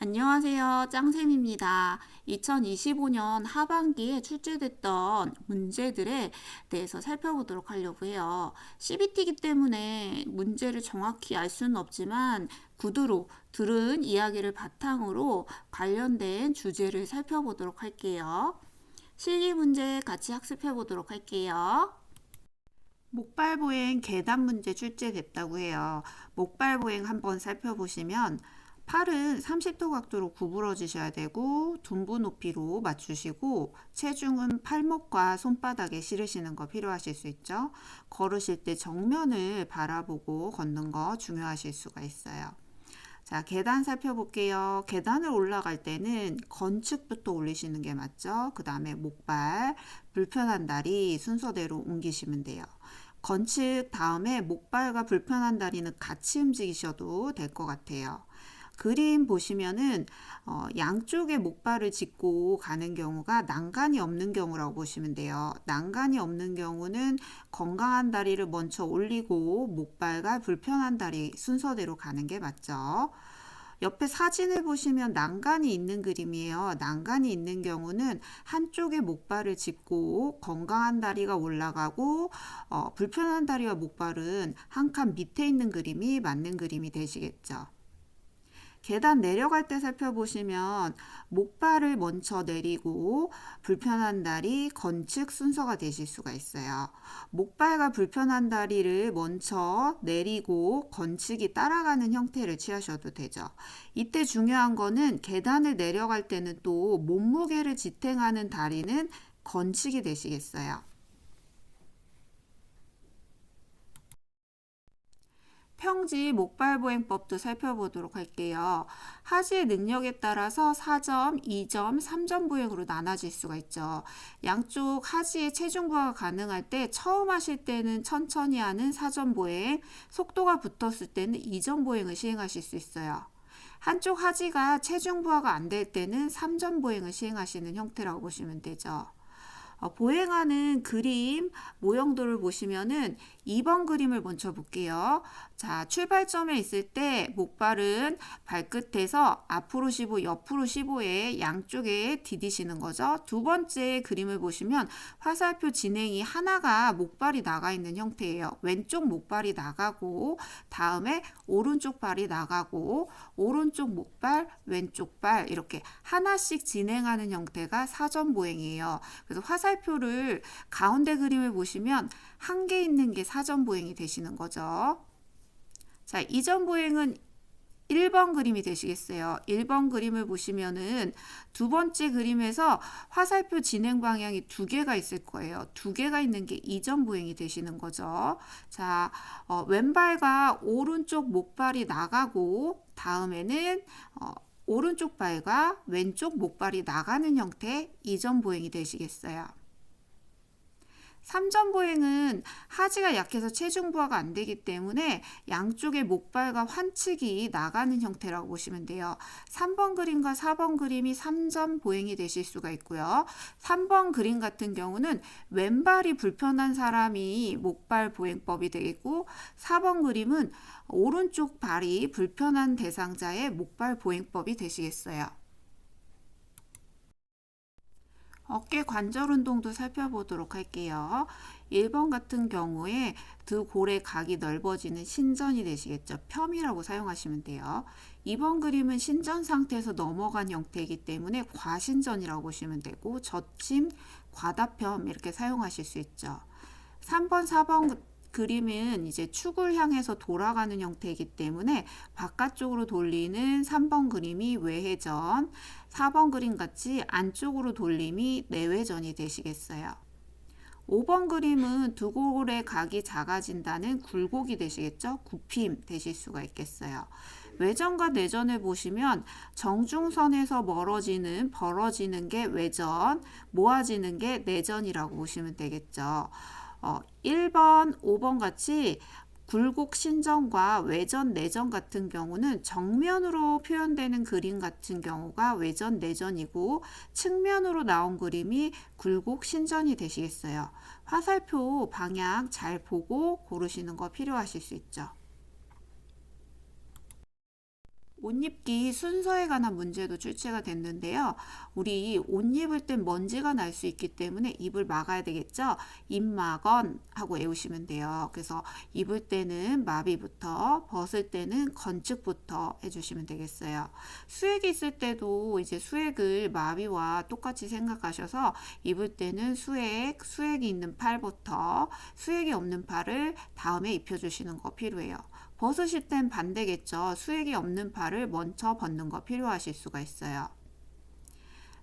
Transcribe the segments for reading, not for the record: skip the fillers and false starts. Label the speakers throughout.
Speaker 1: 안녕하세요. 짱쌤입니다. 2025년 하반기에 출제됐던 문제들에 대해서 살펴보도록 하려고 해요. CBT이기 때문에 문제를 정확히 알 수는 없지만 구두로 들은 이야기를 바탕으로 관련된 주제를 살펴보도록 할게요. 실기 문제 같이 학습해 보도록 할게요. 목발보행 계단 문제 출제됐다고 해요. 목발보행 한번 살펴보시면 팔은 30도 각도로 구부러지셔야 되고 둔부 높이로 맞추시고 체중은 팔목과 손바닥에 실으시는 거 필요하실 수 있죠. 걸으실 때 정면을 바라보고 걷는 거 중요하실 수가 있어요. 자, 계단 살펴볼게요. 계단을 올라갈 때는 건축부터 올리시는 게 맞죠. 그 다음에 목발, 불편한 다리 순서대로 옮기시면 돼요. 건축 다음에 목발과 불편한 다리는 같이 움직이셔도 될 것 같아요. 그림 보시면은 양쪽에 목발을 짚고 가는 경우가 난간이 없는 경우라고 보시면 돼요. 난간이 없는 경우는 건강한 다리를 먼저 올리고 목발과 불편한 다리 순서대로 가는 게 맞죠. 옆에 사진을 보시면 난간이 있는 그림이에요. 난간이 있는 경우는 한쪽에 목발을 짚고 건강한 다리가 올라가고 불편한 다리와 목발은 한 칸 밑에 있는 그림이 맞는 그림이 되시겠죠. 계단 내려갈 때 살펴보시면 목발을 먼저 내리고 불편한 다리, 건축 순서가 되실 수가 있어요. 목발과 불편한 다리를 먼저 내리고 건축이 따라가는 형태를 취하셔도 되죠. 이때 중요한 거는 계단을 내려갈 때는 또 몸무게를 지탱하는 다리는 건축이 되시겠어요. 평지 목발보행법도 살펴보도록 할게요. 하지의 능력에 따라서 4점, 2점, 3점 보행으로 나눠질 수가 있죠. 양쪽 하지의 체중 부하가 가능할 때 처음 하실 때는 천천히 하는 4점 보행, 속도가 붙었을 때는 2점 보행을 시행하실 수 있어요. 한쪽 하지가 체중 부하가 안 될 때는 3점 보행을 시행하시는 형태라고 보시면 되죠. 보행하는 그림 모형도를 보시면은 2번 그림을 먼저 볼게요. 자, 출발점에 있을 때 목발은 발끝에서 앞으로 15, 옆으로 15에 양쪽에 디디시는 거죠. 두 번째 그림을 보시면 화살표 진행이 하나가 목발이 나가 있는 형태예요. 왼쪽 목발이 나가고 다음에 오른쪽 발이 나가고 오른쪽 목발, 왼쪽 발 이렇게 하나씩 진행하는 형태가 사전 보행이에요. 그래서 화살표를 가운데 그림을 보시면 한 개 있는 게 사전 보행이 되시는 거죠. 자, 이전 보행은 1번 그림이 되시겠어요. 1번 그림을 보시면은 두 번째 그림에서 화살표 진행 방향이 두 개가 있을 거예요. 두 개가 있는 게 이전 보행이 되시는 거죠. 자, 왼발과 오른쪽 목발이 나가고 다음에는 오른쪽 발과 왼쪽 목발이 나가는 형태 이전 보행이 되시겠어요. 3점 보행은 하지가 약해서 체중 부하가 안 되기 때문에 양쪽의 목발과 환측이 나가는 형태라고 보시면 돼요. 3번 그림과 4번 그림이 3점 보행이 되실 수가 있고요. 3번 그림 같은 경우는 왼발이 불편한 사람이 목발 보행법이 되겠고 4번 그림은 오른쪽 발이 불편한 대상자의 목발 보행법이 되시겠어요. 어깨 관절 운동도 살펴보도록 할게요. 1번 같은 경우에 두 골의 각이 넓어지는 신전이 되시겠죠. 폄이라고 사용하시면 돼요. 2번 그림은 신전 상태에서 넘어간 형태이기 때문에 과신전이라고 보시면 되고 젖힘, 과다폄 이렇게 사용하실 수 있죠. 3번, 4번 그림은 이제 축을 향해서 돌아가는 형태이기 때문에 바깥쪽으로 돌리는 3번 그림이 외회전, 4번 그림 같이 안쪽으로 돌림이 내외전이 되시겠어요. 5번 그림은 두 골의 각이 작아진다는 굴곡이 되시겠죠? 굽힘 되실 수가 있겠어요. 외전과 내전을 보시면 정중선에서 멀어지는 벌어지는 게 외전, 모아지는 게 내전이라고 보시면 되겠죠. 1번, 5번 같이 굴곡 신전과 외전, 내전 같은 경우는 정면으로 표현되는 그림 같은 경우가 외전, 내전이고 측면으로 나온 그림이 굴곡 신전이 되시겠어요. 화살표 방향 잘 보고 고르시는 거 필요하실 수 있죠. 옷 입기 순서에 관한 문제도 출제가 됐는데요. 우리 옷 입을 땐 먼지가 날 수 있기 때문에 입을 막아야 되겠죠. 입막언 하고 외우시면 돼요. 그래서 입을 때는 마비부터, 벗을 때는 건축부터 해주시면 되겠어요. 수액이 있을 때도 이제 수액을 마비와 똑같이 생각하셔서 입을 때는 수액이 있는 팔부터, 수액이 없는 팔을 다음에 입혀주시는 거 필요해요. 벗으실 땐 반대겠죠. 수액이 없는 팔을 먼저 벗는 거 필요하실 수가 있어요.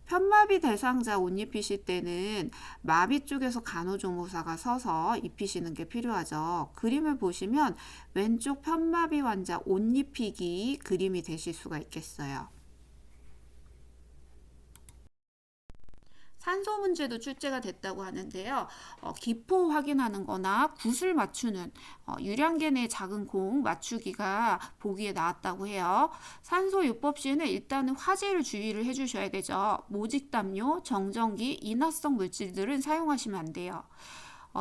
Speaker 1: 편마비 대상자 옷 입히실 때는 마비 쪽에서 간호조무사가 서서 입히시는 게 필요하죠. 그림을 보시면 왼쪽 편마비 환자 옷 입히기 그림이 되실 수가 있겠어요. 산소 문제도 출제가 됐다고 하는데요. 기포 확인하는 거나 굿을 맞추는 유량계 내 작은 공 맞추기가 보기에 나왔다고 해요. 산소 요법 시에는 일단은 화재를 주의를 해주셔야 되죠. 모직담요, 정전기, 인화성 물질들은 사용하시면 안 돼요.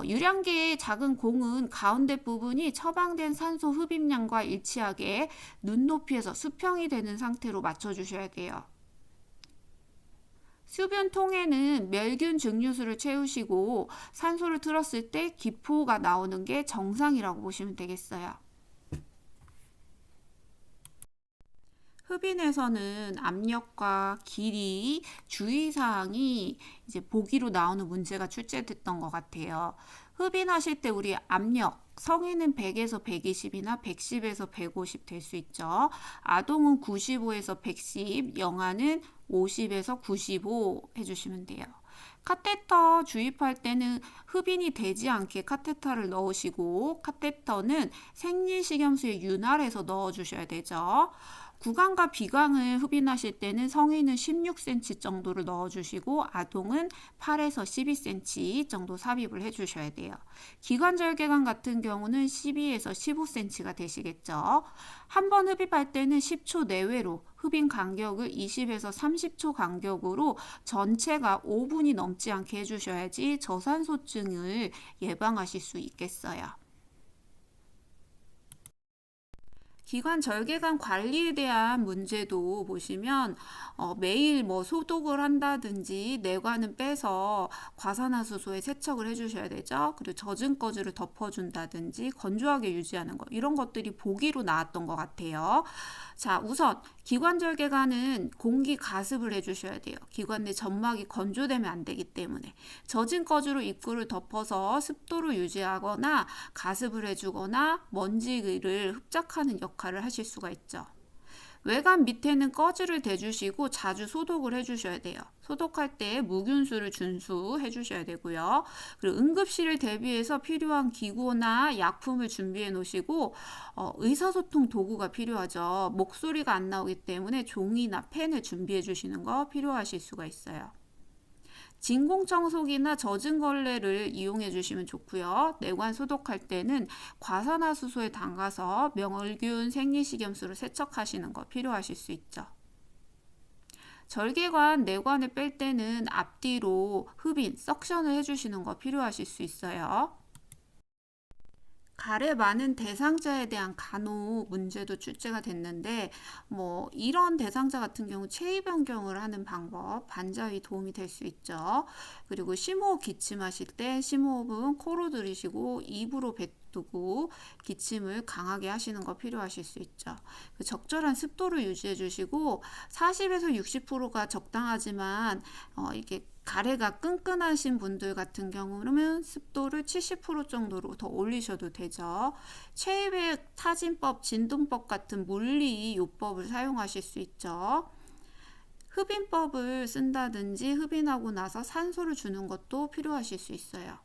Speaker 1: 유량계의 작은 공은 가운데 부분이 처방된 산소 흡입량과 일치하게 눈높이에서 수평이 되는 상태로 맞춰주셔야 돼요. 수변통에는 멸균 증류수를 채우시고 산소를 틀었을 때 기포가 나오는 게 정상이라고 보시면 되겠어요. 흡인에서는 압력과 길이, 주의사항이 이제 보기로 나오는 문제가 출제됐던 것 같아요. 흡인하실 때 우리 압력, 성인은 100에서 120이나 110에서 150 될 수 있죠. 아동은 95에서 110, 영아는 50에서 95 해주시면 돼요. 카테터 주입할 때는 흡인이 되지 않게 카테터를 넣으시고 카테터는 생리식염수에 윤활해서 넣어주셔야 되죠. 구강과 비강을 흡인하실 때는 성인은 16cm 정도를 넣어주시고 아동은 8에서 12cm 정도 삽입을 해주셔야 돼요. 기관절개관 같은 경우는 12에서 15cm가 되시겠죠. 한 번 흡입할 때는 10초 내외로 흡인 간격을 20에서 30초 간격으로 전체가 5분이 넘지 않게 해주셔야지 저산소증을 예방하실 수 있겠어요. 기관 절개관 관리에 대한 문제도 보시면 매일 소독을 한다든지 내관은 빼서 과산화수소에 세척을 해주셔야 되죠. 그리고 젖은 꺼즈를 덮어준다든지 건조하게 유지하는 거 이런 것들이 보기로 나왔던 것 같아요. 자, 우선 기관 절개관은 공기 가습을 해주셔야 돼요. 기관 내 점막이 건조되면 안 되기 때문에 젖은 꺼즈로 입구를 덮어서 습도를 유지하거나 가습을 해주거나 먼지를 흡착하는 역할을 하실 수가 있죠. 외관 밑에는 꺼즈를 대주시고 자주 소독을 해주셔야 돼요. 소독할 때 무균수를 준수해 주셔야 되고요. 그리고 응급실을 대비해서 필요한 기구나 약품을 준비해 놓으시고 의사소통 도구가 필요하죠. 목소리가 안 나오기 때문에 종이나 펜을 준비해 주시는 거 필요하실 수가 있어요. 진공청소기나 젖은 걸레를 이용해 주시면 좋고요. 내관 소독할 때는 과산화수소에 담가서 명월균, 생리식염수를 세척하시는 거 필요하실 수 있죠. 절개관 내관을 뺄 때는 앞뒤로 흡인, 석션을 해주시는 거 필요하실 수 있어요. 가래 많은 대상자에 대한 간호 문제도 출제가 됐는데 이런 대상자 같은 경우 체위 변경을 하는 방법 반자위 도움이 될 수 있죠. 그리고 심호흡 기침하실 때 심호흡은 코로 들이시고 입으로 뱉고 기침을 강하게 하시는 거 필요하실 수 있죠. 적절한 습도를 유지해 주시고 40에서 60%가 적당하지만 이게 가래가 끈끈하신 분들 같은 경우는 습도를 70% 정도로 더 올리셔도 되죠. 체외 타진법, 진동법 같은 물리 요법을 사용하실 수 있죠. 흡인법을 쓴다든지 흡인하고 나서 산소를 주는 것도 필요하실 수 있어요.